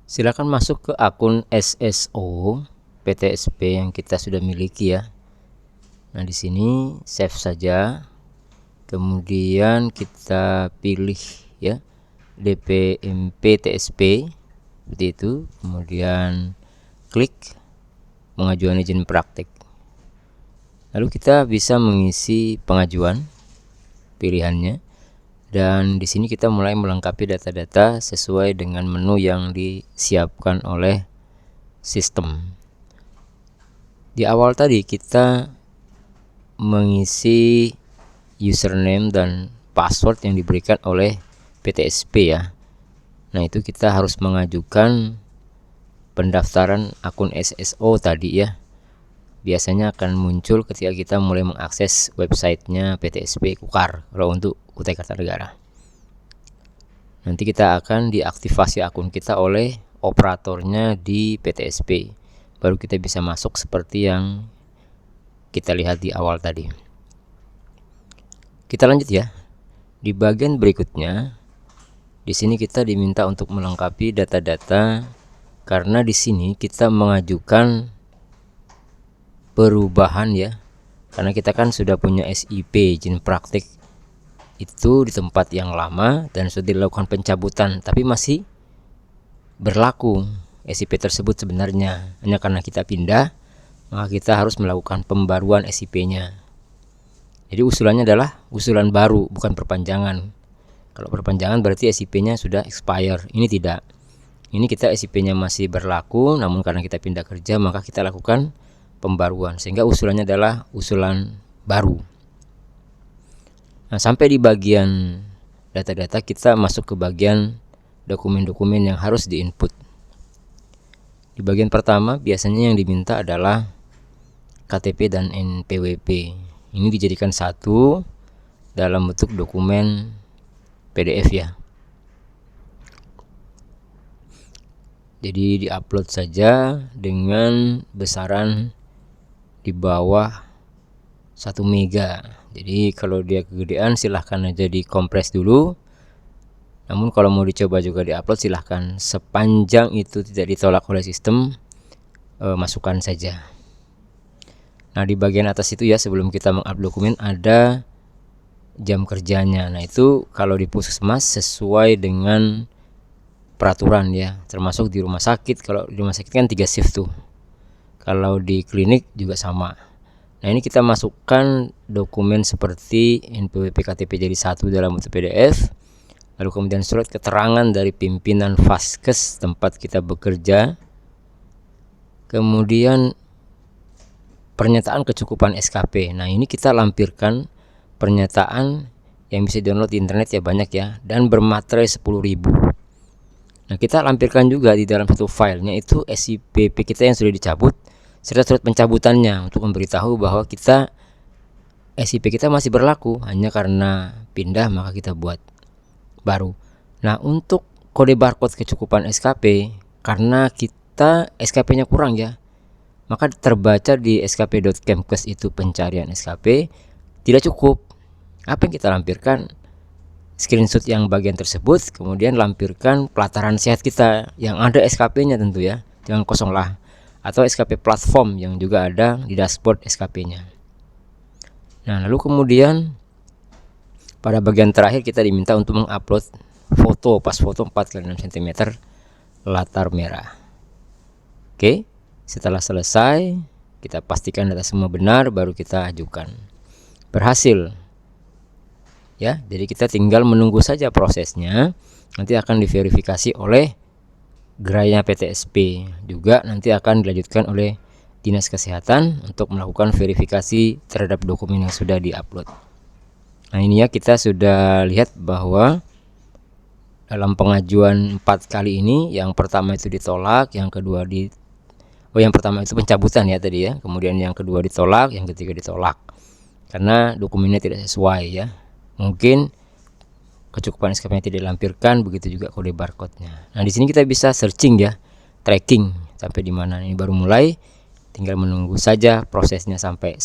Silakan masuk ke akun SSO PTSP yang kita sudah miliki ya. Nah, di sini save saja. Kemudian kita pilih ya DPMP TSP seperti itu. Kemudian klik pengajuan izin praktik. Lalu kita bisa mengisi pengajuan pilihannya, dan di sini kita mulai melengkapi data-data sesuai dengan menu yang disiapkan oleh sistem. Di awal tadi kita mengisi username dan password yang diberikan oleh PTSP ya. Nah, itu kita harus mengajukan pendaftaran akun SSO tadi ya. Biasanya akan muncul ketika kita mulai mengakses websitenya PTSP Kukar kalau untuk Kutai Kartanegara. Nanti kita akan diaktifasi akun kita oleh operatornya di PTSP. Baru kita bisa masuk seperti yang kita lihat di awal tadi. Kita lanjut ya. Di bagian berikutnya, di sini kita diminta untuk melengkapi data-data, karena di sini kita mengajukan perubahan ya. Karena kita kan sudah punya SIP izin praktik itu di tempat yang lama dan sudah dilakukan pencabutan, tapi masih berlaku SIP tersebut sebenarnya. Hanya karena kita pindah, maka kita harus melakukan pembaruan SIP-nya. Jadi usulannya adalah usulan baru, bukan perpanjangan. Kalau perpanjangan berarti SIP-nya sudah expire. Ini tidak. Ini kita SIP-nya masih berlaku, namun karena kita pindah kerja maka kita lakukan pembaruan, sehingga usulannya adalah usulan baru. Nah, sampai di bagian data-data, kita masuk ke bagian dokumen-dokumen yang harus diinput. Di bagian pertama biasanya yang diminta adalah KTP dan NPWP. Ini dijadikan satu dalam bentuk dokumen PDF ya. Jadi diupload saja dengan besaran di bawah 1 mega. Jadi kalau dia kegedean silahkan aja dikompres dulu. Namun kalau mau dicoba juga diupload silahkan, sepanjang itu tidak ditolak oleh sistem, masukkan saja. Nah, di bagian atas itu ya, sebelum kita mengupload dokumen ada jam kerjanya. Nah, itu kalau di puskesmas sesuai dengan peraturan ya, termasuk di rumah sakit. Kalau di rumah sakit kan 3 shift tuh. Kalau di klinik juga sama. Nah, ini kita masukkan dokumen seperti NPWP KTP jadi satu dalam bentuk PDF, lalu kemudian surat keterangan dari pimpinan Vaskes tempat kita bekerja, kemudian pernyataan kecukupan SKP. Nah, ini kita lampirkan pernyataan yang bisa download di internet ya, banyak ya, dan bermaterai 10.000. Nah, kita lampirkan juga di dalam satu filenya itu SIPP kita yang sudah dicabut serta surat pencabutannya, untuk memberitahu bahwa kita SIP kita masih berlaku, hanya karena pindah maka kita buat baru. Nah, untuk kode barcode kecukupan SKP, karena kita SKP-nya kurang ya, maka terbaca di skp.kemkes itu pencarian SKP tidak cukup. Apa yang kita lampirkan? Screenshot yang bagian tersebut, kemudian lampirkan pelataran sehat kita yang ada SKP-nya tentu ya, jangan kosong lah. Atau SKP platform yang juga ada di dashboard SKP-nya. Nah, lalu kemudian pada bagian terakhir kita diminta untuk mengupload foto, pas foto 4x6 cm latar merah. Oke, setelah selesai kita pastikan data semua benar, baru kita ajukan. Berhasil ya, jadi kita tinggal menunggu saja prosesnya. Nanti akan diverifikasi oleh gerainya PTSP, juga nanti akan dilanjutkan oleh Dinas Kesehatan untuk melakukan verifikasi terhadap dokumen yang sudah diupload. Nah, ini ya, kita sudah lihat bahwa dalam pengajuan 4 kali ini, yang pertama itu ditolak, yang kedua yang pertama itu pencabutan ya tadi ya, kemudian yang kedua ditolak, yang ketiga ditolak karena dokumennya tidak sesuai ya. Mungkin kecukupan SKP-nya tidak dilampirkan, begitu juga kode barcode-nya. Nah, di sini kita bisa searching ya, tracking sampai di mana. Ini baru mulai, tinggal menunggu saja prosesnya sampai